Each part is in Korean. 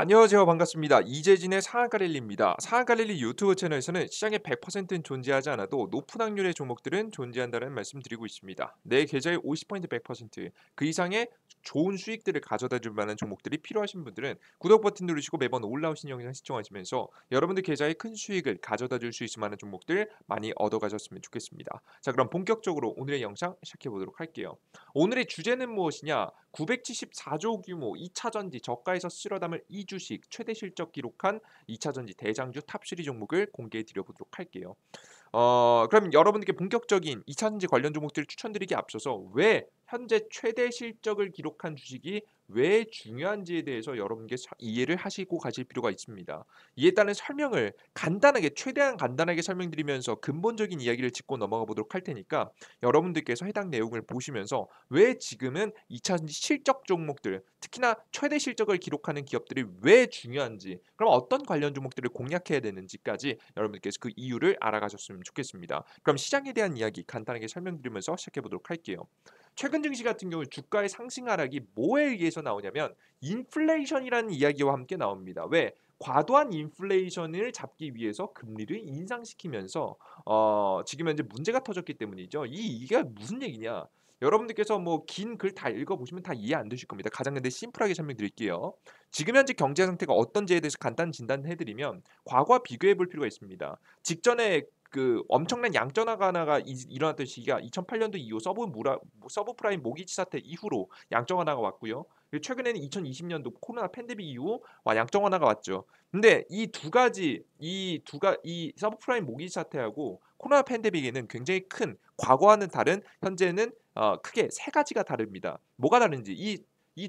안녕하세요. 반갑습니다. 이재진의 상한가 랠리입니다. 상한가 랠리 유튜브 채널에서는 시장의 100%는 존재하지 않아도 높은 확률의 종목들은 존재한다는 말씀드리고 있습니다. 내 계좌의 50% 100%그 이상의 좋은 수익들을 가져다 줄 만한 종목들이 필요하신 분들은 구독 버튼 누르시고 매번 올라오신 영상 시청하시면서 여러분들 계좌에 큰 수익을 가져다 줄 수 있을 만한 종목들 많이 얻어가셨으면 좋겠습니다. 자, 그럼 본격적으로 오늘의 영상 시작해 보도록 할게요. 오늘의 주제는 무엇이냐? 974조 규모 2차 전지 저가에서 쓸어 담을 이주식 최대 실적 기록한 2차 전지 대장주 탑3 종목을 공개해 드려 보도록 할게요. 그럼 여러분들께 본격적인 2차 전지 관련 종목들을 추천드리기에 앞서서 왜 현재 최대 실적을 기록한 주식이 왜 중요한지에 대해서 여러분께 이해를 하시고 가실 필요가 있습니다. 이에 따른 설명을 간단하게 최대한 간단하게 설명드리면서 근본적인 이야기를 짚고 넘어가 보도록 할 테니까 여러분들께서 해당 내용을 보시면서 왜 지금은 2차 전지 실적 종목들 특히나 최대 실적을 기록하는 기업들이 왜 중요한지 그럼 어떤 관련 종목들을 공략해야 되는지까지 여러분들께서 그 이유를 알아가셨으면 좋겠습니다. 그럼 시장에 대한 이야기 간단하게 설명드리면서 시작해 보도록 할게요. 최근 증시 같은 경우 주가의 상승 하락이 뭐에 의해서 나오냐면 인플레이션이라는 이야기와 함께 나옵니다. 왜? 과도한 인플레이션을 잡기 위해서 금리를 인상시키면서 지금 현재 문제가 터졌기 때문이죠. 이게 무슨 얘기냐? 여러분들께서 뭐 긴 글 다 읽어보시면 다 이해 안 되실 겁니다. 가장 근데 심플하게 설명드릴게요. 지금 현재 경제 상태가 어떤지에 대해서 간단 진단해드리면 과거와 비교해 볼 필요가 있습니다. 직전에 그 엄청난 양전화 가나가 일어났던 시기가 2008년도 이후 서브프라임 모기지 사태 이후로 양적 완화가 왔고요. 그리고 최근에는 2020년도 코로나 팬데믹 이후 양적 완화가 왔죠. 근데 이 서브프라임 모기지 사태하고 코로나 팬데믹에는 굉장히 큰 과거와는 다른 현재는 크게 세 가지가 다릅니다. 뭐가 다른지 이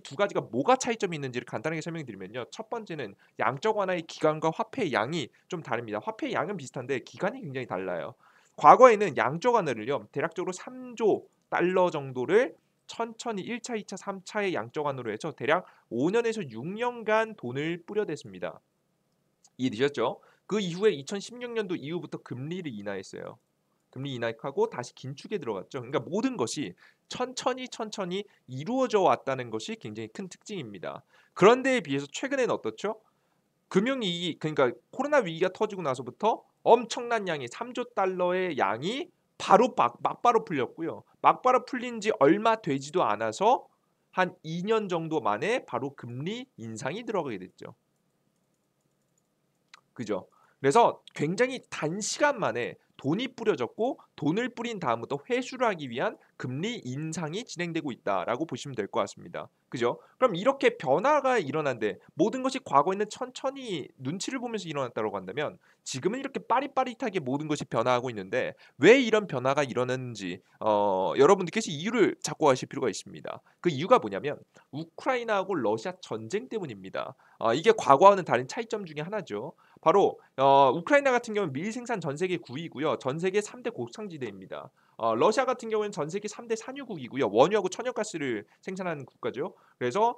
두 가지가 뭐가 차이점이 있는지를 간단하게 설명드리면요. 첫 번째는 양적 완화의 기간과 화폐의 양이 좀 다릅니다. 화폐의 양은 비슷한데 기간이 굉장히 달라요. 과거에는 양적 완화를요. 대략적으로 3조 달러 정도를 천천히 1차, 2차, 3차의 양적 완화로 해서 대략 5년에서 6년간 돈을 뿌려댔습니다. 이해되셨죠? 그 이후에 2016년도 이후부터 금리를 인하했어요. 금리 인하하고 다시 긴축에 들어갔죠. 그러니까 모든 것이 천천히 이루어져 왔다는 것이 굉장히 큰 특징입니다. 그런데에 비해서 최근에는 어떻죠? 금융위기 그러니까 코로나 위기가 터지고 나서부터 엄청난 양의 3조 달러의 양이 바로 막바로 풀렸고요. 막바로 풀린 지 얼마 되지도 않아서 한 2년 정도 만에 바로 금리 인상이 들어가게 됐죠. 그죠? 그래서 굉장히 단시간 만에 돈이 뿌려졌고 돈을 뿌린 다음부터 회수를 하기 위한 금리 인상이 진행되고 있다라고 보시면 될 것 같습니다. 그죠? 그럼 이렇게 변화가 일어난데 모든 것이 과거에는 천천히 눈치를 보면서 일어났다고 한다면 지금은 이렇게 빠릿빠릿하게 모든 것이 변화하고 있는데 왜 이런 변화가 일어났는지 여러분들께서 이유를 찾고 가실 필요가 있습니다. 그 이유가 뭐냐면 우크라이나하고 러시아 전쟁 때문입니다. 이게 과거와는 다른 차이점 중에 하나죠. 바로 우크라이나 같은 경우는 밀 생산 전 세계 9위고요. 전 세계 3대 곡창지대입니다. 러시아 같은 경우는 전 세계 3대 산유국이고요. 원유하고 천연가스를 생산하는 국가죠. 그래서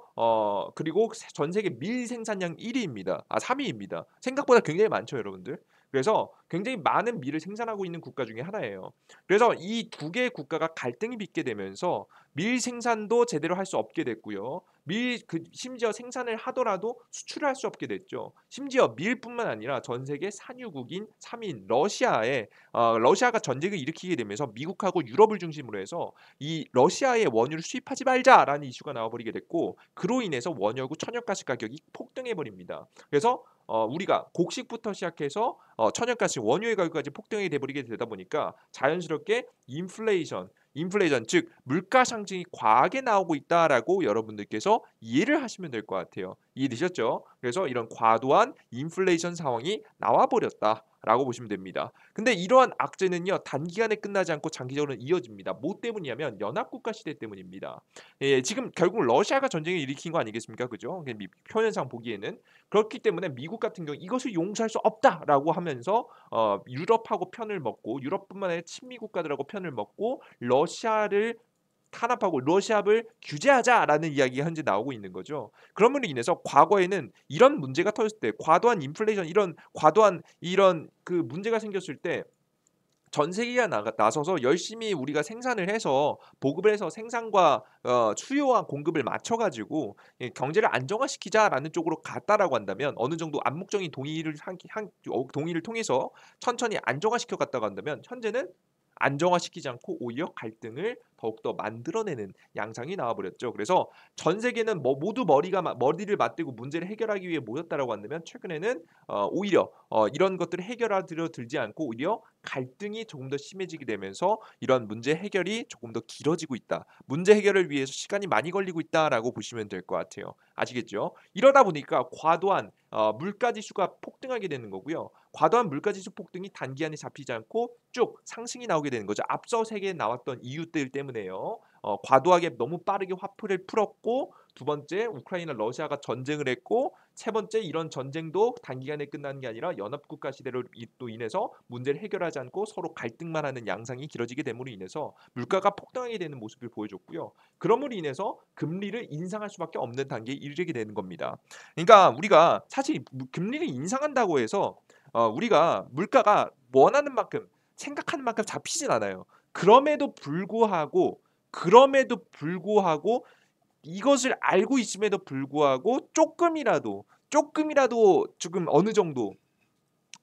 그리고 전 세계 밀 생산량 1위입니다. 3위입니다. 생각보다 굉장히 많죠, 여러분들. 그래서 굉장히 많은 밀을 생산하고 있는 국가 중에 하나예요. 그래서 이 두 개의 국가가 갈등이 빚게 되면서 밀 생산도 제대로 할 수 없게 됐고요. 심지어 생산을 하더라도 수출을 할 수 없게 됐죠. 심지어 밀뿐만 아니라 전 세계 산유국인 3인 러시아가 전쟁을 일으키게 되면서 미국하고 유럽을 중심으로 해서 이 러시아의 원유를 수입하지 말자라는 이슈가 나와버리게 됐고 그로 인해서 원유하고 천연가스 가격이 폭등해 버립니다. 그래서 우리가 곡식부터 시작해서 천연가스 원유의 가격까지 폭등이 돼버리게 되다 보니까 자연스럽게 인플레이션 즉 물가 상승이 과하게 나오고 있다라고 여러분들께서 이해를 하시면 될 것 같아요. 이해되셨죠? 그래서 이런 과도한 인플레이션 상황이 나와 버렸다라고 보시면 됩니다. 근데 이러한 악재는요 단기간에 끝나지 않고 장기적으로 이어집니다. 뭐 때문이냐면 연합국가 시대 때문입니다. 예, 지금 결국 러시아가 전쟁을 일으킨 거 아니겠습니까? 그죠? 표면상 보기에는 그렇기 때문에 미국 같은 경우 이것을 용서할 수 없다라고 하면서 유럽하고 편을 먹고 유럽뿐만 아니라 친미 국가들하고 편을 먹고 러시아를 탄압하고 러시아를 규제하자라는 이야기가 현재 나오고 있는 거죠. 그럼으로 인해서 과거에는 이런 문제가 터졌을 때 과도한 인플레이션 이런 과도한 이런 그 문제가 생겼을 때 전 세계가 나서서 열심히 우리가 생산을 해서 보급을 해서 생산과 수요와 공급을 맞춰 가지고 경제를 안정화시키자라는 쪽으로 갔다라고 한다면 어느 정도 암묵적인 동의를 통해서 천천히 안정화시켜 갔다고 한다면 현재는 안정화시키지 않고 오히려 갈등을 더욱더 만들어내는 양상이 나와버렸죠. 그래서 전 세계는 모두 머리를 맞대고 문제를 해결하기 위해 모였다라고 한다면 최근에는 오히려 이런 것들을 해결하려 들지 않고 오히려 갈등이 조금 더 심해지게 되면서 이런 문제 해결이 조금 더 길어지고 있다. 문제 해결을 위해서 시간이 많이 걸리고 있다라고 보시면 될 것 같아요. 아시겠죠? 이러다 보니까 과도한 물가 지수가 폭등하게 되는 거고요. 과도한 물가 지수 폭등이 단기간에 잡히지 않고 쭉 상승이 나오게 되는 거죠. 앞서 세계에 나왔던 이유들 때문에요. 과도하게 너무 빠르게 화풀이를 풀었고 두 번째 우크라이나 러시아가 전쟁을 했고 세 번째 이런 전쟁도 단기간에 끝나는 게 아니라 연합국가 시대로 또 인해서 문제를 해결하지 않고 서로 갈등만 하는 양상이 길어지게 됨으로 인해서 물가가 폭등하게 되는 모습을 보여줬고요. 그럼으로 인해서 금리를 인상할 수밖에 없는 단계에 이르게 되는 겁니다. 그러니까 우리가 사실 금리를 인상한다고 해서 우리가 물가가 원하는 만큼 생각하는 만큼 잡히진 않아요. 그럼에도 불구하고 이것을 알고 있음에도 불구하고 쪼끔이라도 지금 어느 정도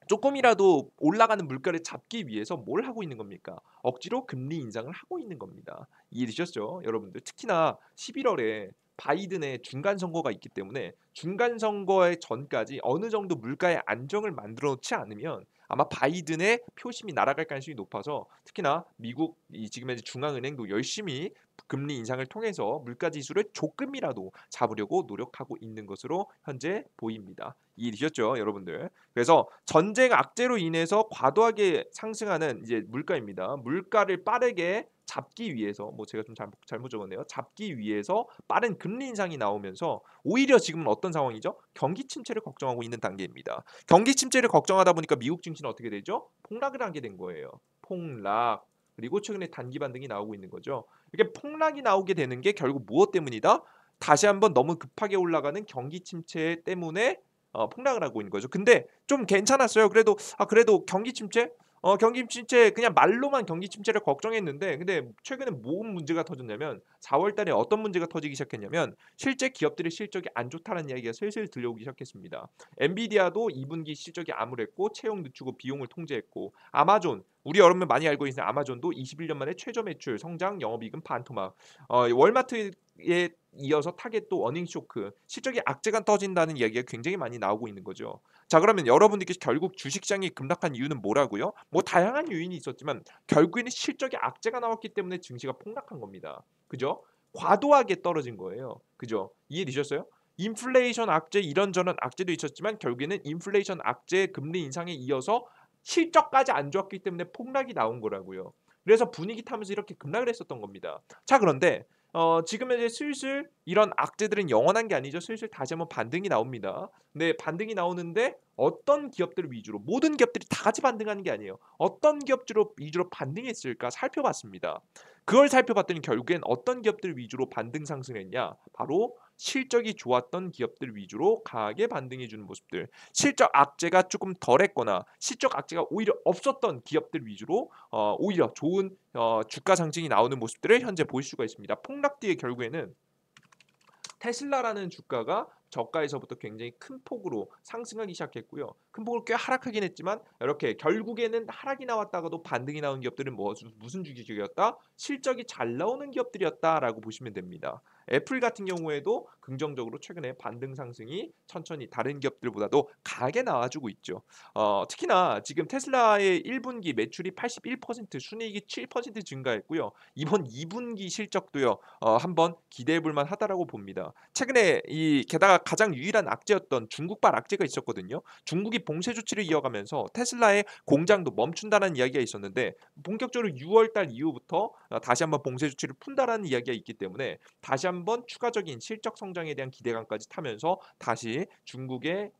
쪼끔이라도 올라가는 물가를 잡기 위해서 뭘 하고 있는 겁니까? 억지로 금리 인상을 하고 있는 겁니다. 이해되셨죠? 여러분들. 특히나 11월에 바이든의 중간 선거가 있기 때문에 중간 선거의 전까지 어느 정도 물가의 안정을 만들어 놓지 않으면 아마 바이든의 표심이 날아갈 가능성이 높아서 특히나 미국 지금 현재 중앙은행도 열심히 금리 인상을 통해서 물가 지수를 조금이라도 잡으려고 노력하고 있는 것으로 현재 보입니다. 이해되셨죠, 여러분들? 그래서 전쟁 악재로 인해서 과도하게 상승하는 이제 물가입니다. 물가를 빠르게 잡기 위해서 제가 좀 잘못 적었네요. 잡기 위해서 빠른 금리 인상이 나오면서 오히려 지금은 어떤 상황이죠? 경기 침체를 걱정하고 있는 단계입니다. 경기 침체를 걱정하다 보니까 미국 증시는 어떻게 되죠? 폭락을 하게 된 거예요. 폭락. 그리고 최근에 단기 반등이 나오고 있는 거죠. 이렇게 폭락이 나오게 되는 게 결국 무엇 때문이다? 다시 한번 너무 급하게 올라가는 경기 침체 때문에 폭락을 하고 있는 거죠. 근데 좀 괜찮았어요. 그래도 경기 침체 그냥 말로만 경기 침체를 걱정했는데 근데 최근에 뭔 문제가 터졌냐면 4월 달에 어떤 문제가 터지기 시작했냐면 실제 기업들의 실적이 안 좋다는 이야기가 슬슬 들려오기 시작했습니다. 엔비디아도 2분기 실적이 암울했고 채용 늦추고 비용을 통제했고 아마존 우리 여러분 많이 알고 있는 아마존도 21년 만에 최저 매출 성장 영업이익은 반토막 월마트에 이어서 타겟도 어닝 쇼크 실적이 악재가 터진다는 이야기가 굉장히 많이 나오고 있는 거죠. 자 그러면 여러분들께서 결국 주식시장이 급락한 이유는 뭐라고요? 다양한 요인이 있었지만 결국에는 실적이 악재가 나왔기 때문에 증시가 폭락한 겁니다. 그죠? 과도하게 떨어진 거예요. 그죠? 이해되셨어요? 인플레이션 악재 이런저런 악재도 있었지만 결국에는 인플레이션 악재 금리 인상에 이어서 실적까지 안 좋았기 때문에 폭락이 나온 거라고요. 그래서 분위기 타면서 이렇게 급락을 했었던 겁니다. 자 그런데 지금 이제 슬슬 이런 악재들은 영원한 게 아니죠. 슬슬 다시 한번 반등이 나옵니다. 네, 반등이 나오는데 어떤 기업들 위주로 모든 기업들이 다 같이 반등하는 게 아니에요. 어떤 기업주로 위주로 반등했을까 살펴봤습니다. 그걸 살펴봤더니 결국엔 어떤 기업들 위주로 반등 상승했냐? 바로 실적이 좋았던 기업들 위주로 강하게 반등해 주는 모습들. 실적 악재가 조금 덜했거나 실적 악재가 오히려 없었던 기업들 위주로 오히려 좋은 주가 상승이 나오는 모습들을 현재 볼 수가 있습니다. 폭락 뒤에 결국에는 테슬라라는 주가가 저가에서부터 굉장히 큰 폭으로 상승하기 시작했고요. 큰 폭으로 꽤 하락하긴 했지만 이렇게 결국에는 하락이 나왔다가도 반등이 나온 기업들은 무슨 주식이었다? 실적이 잘 나오는 기업들이었다라고 보시면 됩니다. 애플 같은 경우에도 긍정적으로 최근에 반등 상승이 천천히 다른 기업들보다도 강하게 나와주고 있죠. 특히나 지금 테슬라의 1분기 매출이 81% 순이익이 7% 증가했고요. 이번 2분기 실적도요. 한번 기대해 볼 만하다라고 봅니다. 최근에 게다가 가장 유일한 악재였던 중국발 악재가 있었거든요. 중국이 봉쇄 조치를 이어가면서 테슬라의 공장도 멈춘다는 이야기가 있었는데 본격적으로 6월 달 이후부터 다시 한번 봉쇄 조치를 푼다라는 이야기가 있기 때문에 다시 한번 추가적인 실적 성장에 대한 기대감까지 타면서 다시 중국의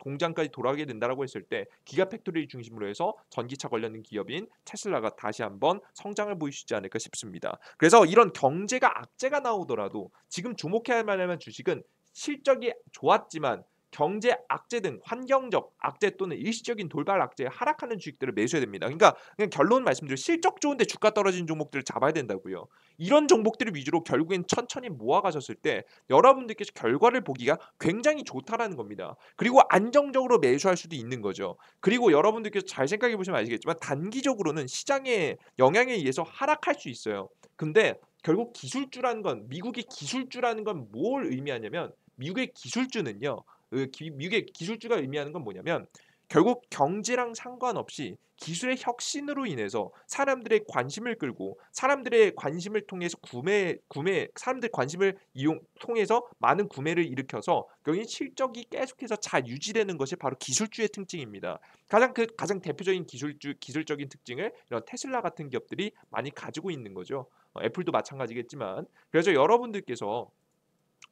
공장까지 돌아가게 된다라고 했을 때 기가 팩토리를 중심으로 해서 전기차 관련된 기업인 테슬라가 다시 한번 성장을 보이시지 않을까 싶습니다. 그래서 이런 경제가 악재가 나오더라도 지금 주목해야 할 만한 주식은 실적이 좋았지만 경제 악재 등 환경적 악재 또는 일시적인 돌발 악재에 하락하는 주식들을 매수해야 됩니다. 그러니까 그냥 결론 말씀드려 실적 좋은데 주가 떨어진 종목들을 잡아야 된다고요. 이런 종목들을 위주로 결국엔 천천히 모아가셨을 때 여러분들께서 결과를 보기가 굉장히 좋다라는 겁니다. 그리고 안정적으로 매수할 수도 있는 거죠. 그리고 여러분들께서 잘 생각해 보시면 아시겠지만 단기적으로는 시장의 영향에 의해서 하락할 수 있어요. 근데 결국 기술주라는 건 미국의 기술주라는 건 뭘 의미하냐면 미국의 기술주는요. 미국의 기술주가 의미하는 건 뭐냐면 결국 경제랑 상관없이 기술의 혁신으로 인해서 사람들의 관심을 끌고 사람들의 관심을 통해서 사람들의 관심을 통해서 많은 구매를 일으켜서 여기 실적이 계속해서 잘 유지되는 것이 바로 기술주의 특징입니다. 가장 대표적인 기술적인 특징을 이런 테슬라 같은 기업들이 많이 가지고 있는 거죠. 애플도 마찬가지겠지만 그래서 여러분들께서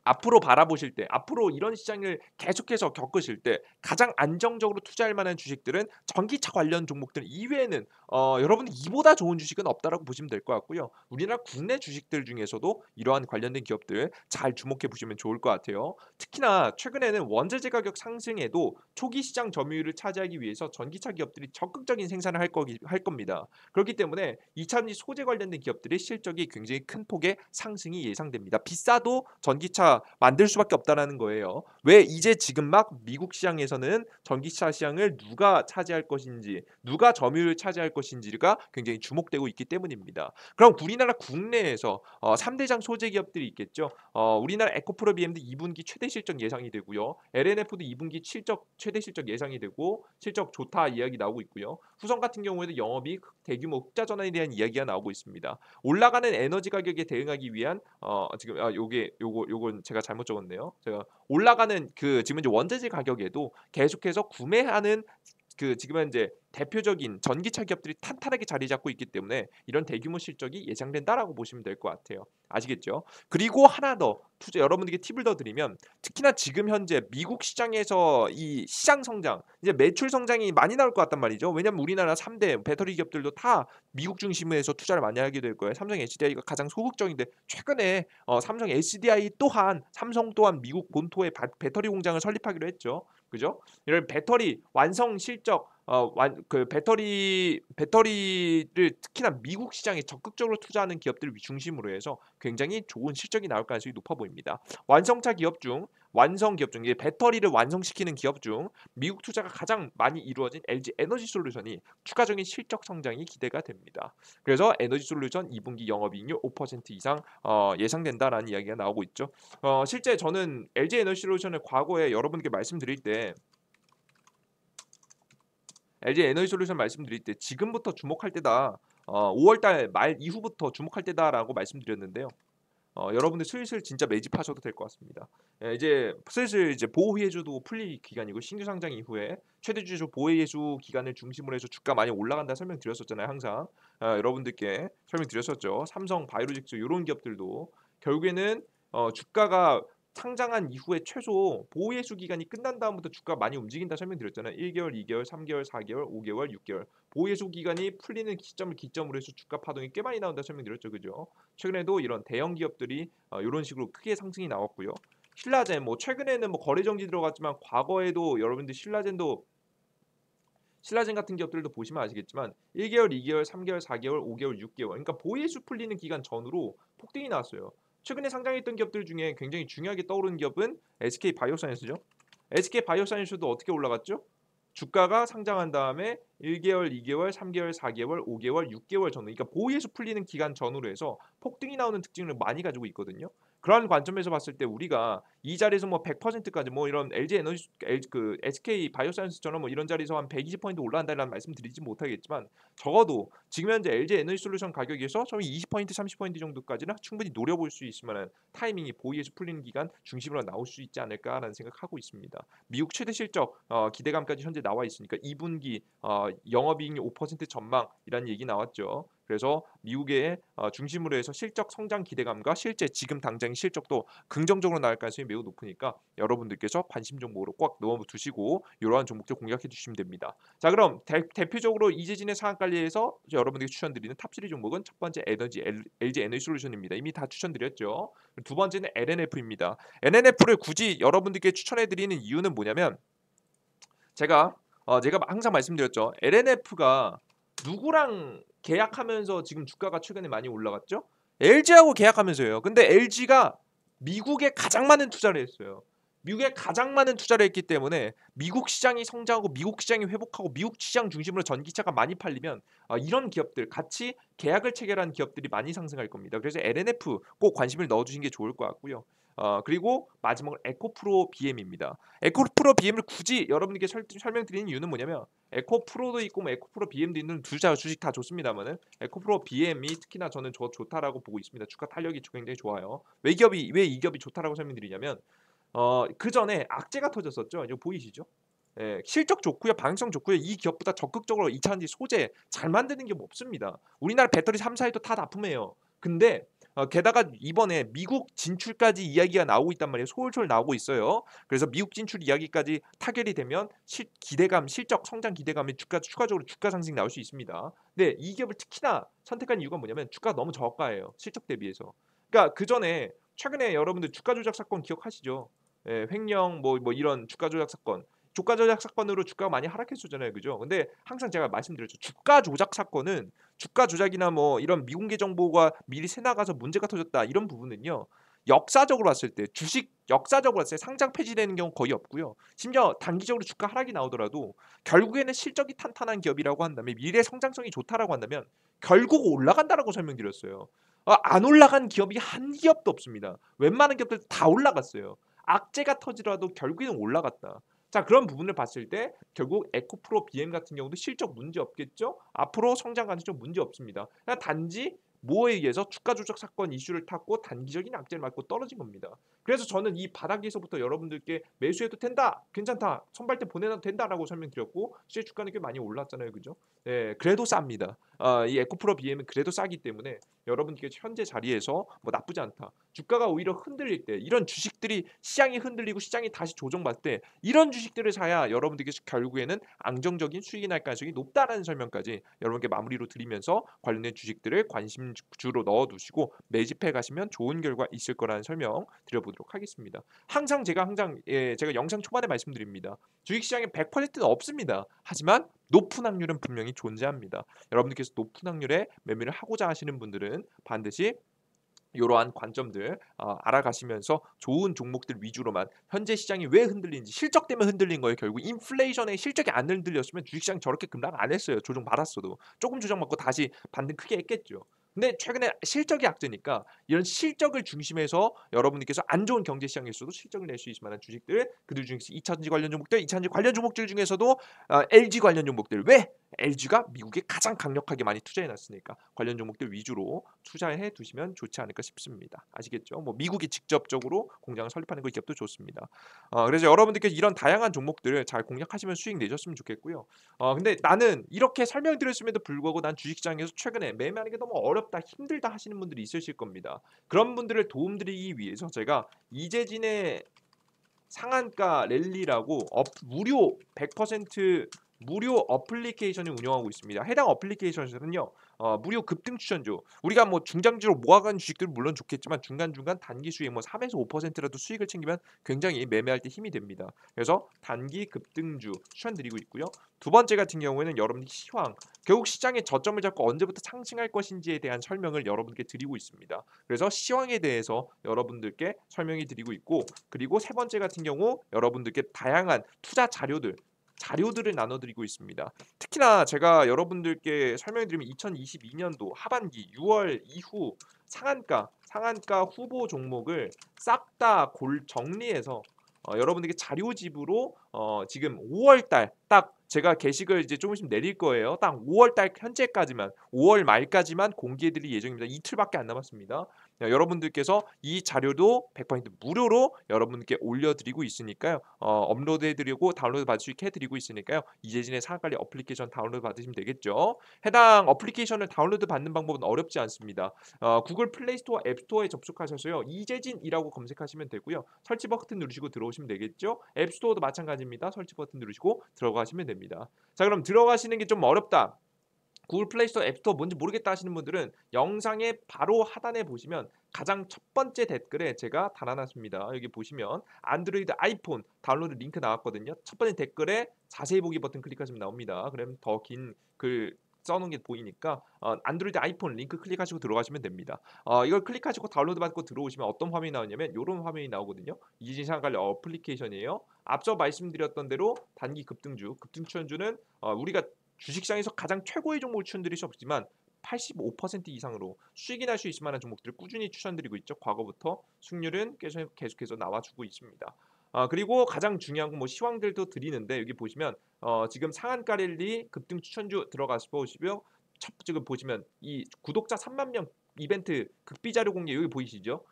앞으로 바라보실 때 앞으로 이런 시장을 계속해서 겪으실 때 가장 안정적으로 투자할 만한 주식들은 전기차 관련 종목들 이외에는 여러분 이보다 좋은 주식은 없다라고 보시면 될 것 같고요. 우리나라 국내 주식들 중에서도 이러한 관련된 기업들 잘 주목해 보시면 좋을 것 같아요. 특히나 최근에는 원자재 가격 상승에도 초기 시장 점유율을 차지하기 위해서 전기차 기업들이 적극적인 생산을 할 겁니다. 그렇기 때문에 2차전지 소재 관련된 기업들의 실적이 굉장히 큰 폭의 상승이 예상됩니다. 비싸도 전기차 만들 수밖에 없다라는 거예요. 왜 이제 지금 막 미국 시장에서는 전기차 시장을 누가 차지할 것인지, 누가 점유율을 차지할 것인지가 굉장히 주목되고 있기 때문입니다. 그럼 우리나라 국내에서 3대장 소재 기업들이 있겠죠. 우리나라 에코프로 BM도 2분기 최대 실적 예상이 되고요. LNF도 2분기 최대 실적 예상이 되고 실적 좋다 이야기 나오고 있고요. 후성 같은 경우에도 영업이익 대규모 흑자 전환에 대한 이야기가 나오고 있습니다. 올라가는 에너지 가격에 대응하기 위한 지금 요건 제가 잘못 적었네요. 제가 올라가는 지금 이제 원자재 가격에도 계속해서 구매하는 지금 현재 대표적인 전기차 기업들이 탄탄하게 자리 잡고 있기 때문에 이런 대규모 실적이 예상된다라고 보시면 될 것 같아요. 아시겠죠? 그리고 하나 더 여러분들께 팁을 더 드리면 특히나 지금 현재 미국 시장에서 이 시장 성장 이제 매출 성장이 많이 나올 것 같단 말이죠. 왜냐하면 우리나라 3대 배터리 기업들도 다 미국 중심으로 해서 투자를 많이 하게 될 거예요. 삼성 SDI가 가장 소극적인데 최근에 삼성 또한 미국 본토에 배터리 공장을 설립하기로 했죠. 그죠? 이런 배터리 완성 실적 배터리를 특히나 미국 시장에 적극적으로 투자하는 기업들을 중심으로 해서 굉장히 좋은 실적이 나올 가능성이 높아 보입니다. 완성 기업 중 이게 배터리를 완성시키는 기업 중 미국 투자가 가장 많이 이루어진 LG 에너지 솔루션이 추가적인 실적 성장이 기대가 됩니다. 그래서 에너지 솔루션 2분기 영업이익률 5% 이상 예상된다라는 이야기가 나오고 있죠. 실제 저는 LG 에너지 솔루션을 과거에 여러분께 말씀드릴 때 LG 에너지 솔루션 말씀드릴 때 지금부터 주목할 때다. 5월달 말 이후부터 주목할 때다라고 말씀드렸는데요. 여러분들 슬슬 진짜 매집하셔도 될 것 같습니다. 예, 이제 슬슬 이제 보호해주도 풀릴 기간이고 신규 상장 이후에 최대 주주 보호해주 기간을 중심으로 해서 주가 많이 올라간다 설명드렸었잖아요. 항상 여러분들께 설명드렸었죠. 삼성, 바이오로직스 이런 기업들도 결국에는 주가가 상장한 이후에 최소 보호해주 기간이 끝난 다음부터 주가가 많이 움직인다 설명드렸잖아요. 1개월, 2개월, 3개월, 4개월, 5개월, 6개월 보호해주 기간이 풀리는 시점을 기점으로 해서 주가 파동이 꽤 많이 나온다 설명드렸죠. 그죠? 최근에도 이런 대형 기업들이 이런 식으로 크게 상승이 나왔고요. 신라젠 최근에는 거래 정지 들어갔지만 과거에도 여러분들 신라젠 같은 기업들도 보시면 아시겠지만 1개월, 2개월, 3개월, 4개월, 5개월, 6개월 그러니까 보이수 풀리는 기간 전후로 폭등이 나왔어요. 최근에 상장했던 기업들 중에 굉장히 중요하게 떠오르는 기업은 SK 바이오사이언스죠. SK 바이오사이언스도 어떻게 올라갔죠? 주가가 상장한 다음에 1개월, 2개월, 3개월, 4개월, 5개월, 6개월 전후 그러니까 보이에서 풀리는 기간 전후로 해서 폭등이 나오는 특징을 많이 가지고 있거든요. 그런 관점에서 봤을 때 우리가 이 자리에서 100%까지 이런 SK 바이오사이언스처럼 이런 자리에서 한 120% 올라간다라는 말씀 드리지 못하겠지만 적어도 지금 현재 LG 에너지 솔루션 가격에서 저희 20% 30% 정도까지는 충분히 노려볼 수 있을 만한 타이밍이 보이에서 풀리는 기간 중심으로 나올 수 있지 않을까라는 생각하고 있습니다. 미국 최대 실적 기대감까지 현재 나와 있으니까 2분기 영업이익률 5% 전망이라는 얘기 나왔죠. 그래서 미국의 중심으로 해서 실적 성장 기대감과 실제 지금 당장 실적도 긍정적으로 나올 가능성이 매우 매우 높으니까 여러분들께서 관심 종목으로 꽉 넣어두시고 이러한 종목들 공략해 주시면 됩니다. 자, 그럼 대표적으로 이재진의 상한 관리에서 여러분들께 추천드리는 탑3 종목은 첫 번째 LG 에너지 솔루션입니다. 이미 다 추천드렸죠. 두 번째는 LNF입니다. LNF를 굳이 여러분들께 추천해 드리는 이유는 뭐냐면 제가 항상 말씀드렸죠. LNF가 누구랑 계약하면서 지금 주가가 최근에 많이 올라갔죠? LG하고 계약하면서요. 근데 LG가 미국에 가장 많은 투자를 했어요. 미국에 가장 많은 투자를 했기 때문에 미국 시장이 성장하고 미국 시장이 회복하고 미국 시장 중심으로 전기차가 많이 팔리면 이런 기업들 같이 계약을 체결한 기업들이 많이 상승할 겁니다. 그래서 LNF 꼭 관심을 넣어주신 게 좋을 것 같고요. 그리고 마지막으로 에코프로 BM입니다. 에코프로 BM을 굳이 여러분께 설명드리는 이유는 뭐냐면 에코프로도 있고 뭐 에코프로 BM도 있는 두 주식 다 좋습니다만은 에코프로 BM이 특히나 저는 좋다라고 보고 있습니다. 주가 탄력이 굉장히 좋아요. 왜 이 기업이 좋다라고 설명드리냐면 그 전에 악재가 터졌었죠. 이거 보이시죠? 예, 실적 좋고요, 방향성 좋고요. 이 기업보다 적극적으로 2차전지 소재 잘 만드는 기업 없습니다. 우리나라 배터리 3사에도 다 납품해요. 근데 게다가 이번에 미국 진출까지 이야기가 나오고 있단 말이에요. 솔솔 나오고 있어요. 그래서 미국 진출 이야기까지 타결이 되면 실적 성장 기대감이 추가적으로 주가 상승이 나올 수 있습니다. 근데 이 기업을 특히나 선택한 이유가 뭐냐면 주가가 너무 저가예요. 실적 대비해서. 그러니까 그 전에 최근에 여러분들 주가 조작 사건 기억하시죠? 예, 횡령 뭐 이런 주가 조작 사건. 주가 조작 사건으로 주가가 많이 하락했었잖아요. 그죠? 근데 항상 제가 말씀드렸죠. 주가 조작 사건은 주가 조작이나 뭐 이런 미공개 정보가 미리 새 나가서 문제가 터졌다. 이런 부분은요. 역사적으로 봤을 때 역사적으로 봤을 때 상장 폐지되는 경우 거의 없고요. 심지어 단기적으로 주가 하락이 나오더라도 결국에는 실적이 탄탄한 기업이라고 한다면 미래 성장성이 좋다라고 한다면 결국 올라간다라고 설명드렸어요. 안 올라간 기업이 한 기업도 없습니다. 웬만한 기업들 다 올라갔어요. 악재가 터지더라도 결국에는 올라갔다. 자, 그런 부분을 봤을 때 결국 에코프로 BM 같은 경우도 실적 문제 없겠죠? 앞으로 성장 가능성 문제 없습니다. 그냥 단지 뭐에 의해서 주가 조작 사건 이슈를 탔고 단기적인 악재를 맞고 떨어진 겁니다. 그래서 저는 이 바닥에서부터 여러분들께 매수해도 된다, 괜찮다, 선발대 보내도 된다라고 설명드렸고 실제 주가는 꽤 많이 올랐잖아요, 그죠? 네, 그래도 쌉니다. 이 에코프로 BM은 그래도 싸기 때문에 여러분께 현재 자리에서 뭐 나쁘지 않다. 주가가 오히려 흔들릴 때 이런 주식들이 시장이 흔들리고 시장이 다시 조정받을 때 이런 주식들을 사야 여러분들께 결국에는 안정적인 수익이 날 가능성이 높다라는 설명까지 여러분께 마무리로 드리면서 관련된 주식들을 관심주로 넣어두시고 매집해 가시면 좋은 결과 있을 거라는 설명 드려보도록 하겠습니다. 제가 영상 초반에 말씀드립니다. 주식시장에 100%는 없습니다. 하지만 높은 확률은 분명히 존재합니다. 여러분들께서 높은 확률에 매매를 하고자 하시는 분들은 반드시 이러한 관점들 알아가시면서 좋은 종목들 위주로만 현재 시장이 왜 흔들리는지 실적 때문에 흔들린 거예요. 결국 인플레이션에 실적이 안 흔들렸으면 주식시장 저렇게 급락 안 했어요. 조정 받았어도 조금 조정받고 다시 반등 크게 했겠죠. 근데 최근에 실적이 악재니까 이런 실적을 중심해서 여러분들께서 안 좋은 경제 시장에서도 실적을 낼 수 있을 만한 주식들 그들 중에서 2차전지 관련 종목들 중에서도 LG 관련 종목들 왜 LG가 미국에 가장 강력하게 많이 투자해 놨으니까 관련 종목들 위주로 투자해 두시면 좋지 않을까 싶습니다. 아시겠죠? 뭐 미국이 직접적으로 공장을 설립하는 그 기업도 좋습니다. 그래서 여러분들께서 이런 다양한 종목들을 잘 공략하시면 수익 내셨으면 좋겠고요. 근데 나는 이렇게 설명드렸음에도 불구하고 난 주식시장에서 최근에 매매하는 게 너무 어렵다, 힘들다 하시는 분들이 있으실 겁니다. 그런 분들을 도움드리기 위해서 제가 이재진의 상한가 랠리라고 무료 100% 무료 어플리케이션을 운영하고 있습니다. 해당 어플리케이션에서는요. 무료 급등 추천주. 우리가 뭐 중장기로 모아간 주식들은 물론 좋겠지만 중간중간 단기 수익 뭐 3에서 5%라도 수익을 챙기면 굉장히 매매할 때 힘이 됩니다. 그래서 단기 급등주 추천드리고 있고요. 두 번째 같은 경우에는 여러분들 시황. 결국 시장의 저점을 잡고 언제부터 상승할 것인지에 대한 설명을 여러분께 드리고 있습니다. 그래서 시황에 대해서 여러분들께 설명이 드리고 있고 그리고 세 번째 같은 경우 여러분들께 다양한 투자 자료들을 나눠드리고 있습니다. 특히나 제가 여러분들께 설명드리면 2022년도 하반기 6월 이후 상한가 후보 종목을 싹 다 정리해서 여러분들께 자료집으로 지금 5월달 딱 제가 게시글 이제 조금씩 내릴 거예요. 딱 5월달 현재까지만 5월 말까지만 공개해드릴 예정입니다. 이틀밖에 안 남았습니다. 여러분들께서 이 자료도 100% 무료로 여러분께 올려드리고 있으니까요. 업로드해드리고 다운로드 받을 수 있게 해드리고 있으니까요. 이재진의 상한관리 어플리케이션 다운로드 받으시면 되겠죠. 해당 어플리케이션을 다운로드 받는 방법은 어렵지 않습니다. 구글 플레이스토어 앱스토어에 접속하셔서요. 이재진이라고 검색하시면 되고요. 설치 버튼 누르시고 들어오시면 되겠죠. 앱스토어도 마찬가지입니다. 설치 버튼 누르시고 들어가시면 됩니다. 자, 그럼 들어가시는 게 좀 어렵다. 구글 플레이스토어 앱스토어 뭔지 모르겠다 하시는 분들은 영상의 바로 하단에 보시면 가장 첫 번째 댓글에 제가 달아놨습니다. 여기 보시면 안드로이드 아이폰 다운로드 링크 나왔거든요. 첫 번째 댓글에 자세히 보기 버튼 클릭하시면 나옵니다. 그럼 더 긴 글 써놓은 게 보이니까 안드로이드 아이폰 링크 클릭하시고 들어가시면 됩니다. 이걸 클릭하시고 다운로드 받고 들어오시면 어떤 화면이 나오냐면 이런 화면이 나오거든요. 이지상 관리 어플리케이션이에요. 앞서 말씀드렸던 대로 단기 급등주, 급등 추천주는 우리가 주식시장에서 가장 최고의 종목을 추천드릴 수 없지만 85% 이상으로 수익이 날 수 있을 만한 종목들을 꾸준히 추천드리고 있죠. 과거부터 수익률은 계속해서 나와주고 있습니다. 그리고 가장 중요한 건 뭐 시황들도 드리는데 여기 보시면 지금 상한가 랠리 급등 추천주 들어가서 보시면 지금 보시면 이 구독자 3만 명 이벤트 극비 자료 공개 여기 보이시죠?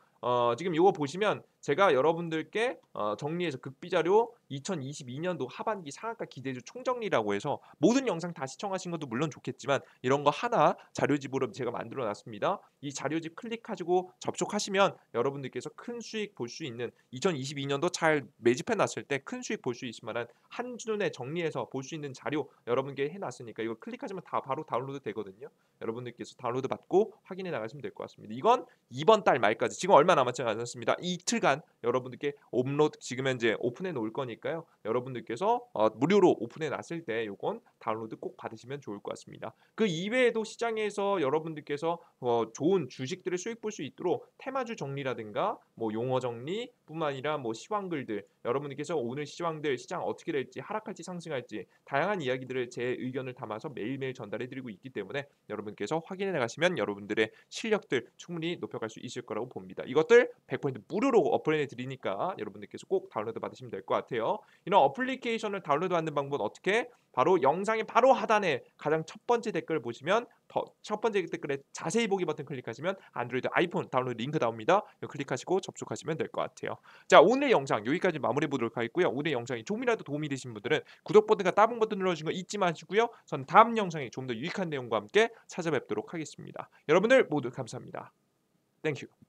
지금 이거 보시면 제가 여러분들께 정리해서 극비 자료 2022년도 하반기 상한가 기대주 총정리라고 해서 모든 영상 다 시청하신 것도 물론 좋겠지만 이런 거 하나 자료집으로 제가 만들어 놨습니다. 이 자료집 클릭하시고 접속하시면 여러분들께서 큰 수익 볼 수 있는 2022년도 잘 매집해 놨을 때 큰 수익 볼 수 있을 만한 한눈에 정리해서 볼 수 있는 자료 여러분께 해놨으니까 이거 클릭하시면 다 바로 다운로드 되거든요. 여러분들께서 다운로드 받고 확인해 나가시면 될 것 같습니다. 이건 이번 달 말까지 지금 얼마 남았지 않았습니다. 이틀간 여러분들께 업로드 지금 현재 오픈해 놓을 거니까요. 여러분들께서 무료로 오픈해 놨을 때 요건 다운로드 꼭 받으시면 좋을 것 같습니다. 그 이외에도 시장에서 여러분들께서 좋은 주식들을 수익 볼 수 있도록 테마주 정리라든가 뭐 용어 정리뿐만 아니라 뭐 시황글들 여러분들께서 오늘 시황들 시장 어떻게 될지 하락할지 상승할지 다양한 이야기들을 제 의견을 담아서 매일매일 전달해 드리고 있기 때문에 여러분께서 확인해 나가시면 여러분들의 실력들 충분히 높여갈 수 있을 거라고 봅니다. 이것들 100% 무료로 어플해 드리니까 여러분들께서 꼭 다운로드 받으시면 될 것 같아요. 이런 어플리케이션을 다운로드 받는 방법은 어떻게? 바로 영상의 바로 하단에 가장 첫 번째 댓글 보시면 첫 번째 댓글에 자세히 보기 버튼 클릭하시면 안드로이드 아이폰 다운로드 링크 나옵니다. 이거 클릭하시고 접속하시면 될 것 같아요. 자, 오늘 영상 여기까지 마무리해 보도록 하겠고요. 오늘 영상이 조금이라도 도움이 되신 분들은 구독 버튼과 따봉 버튼 눌러주신 거 잊지 마시고요. 전 다음 영상에 좀 더 유익한 내용과 함께 찾아뵙도록 하겠습니다. 여러분들 모두 감사합니다. 땡큐.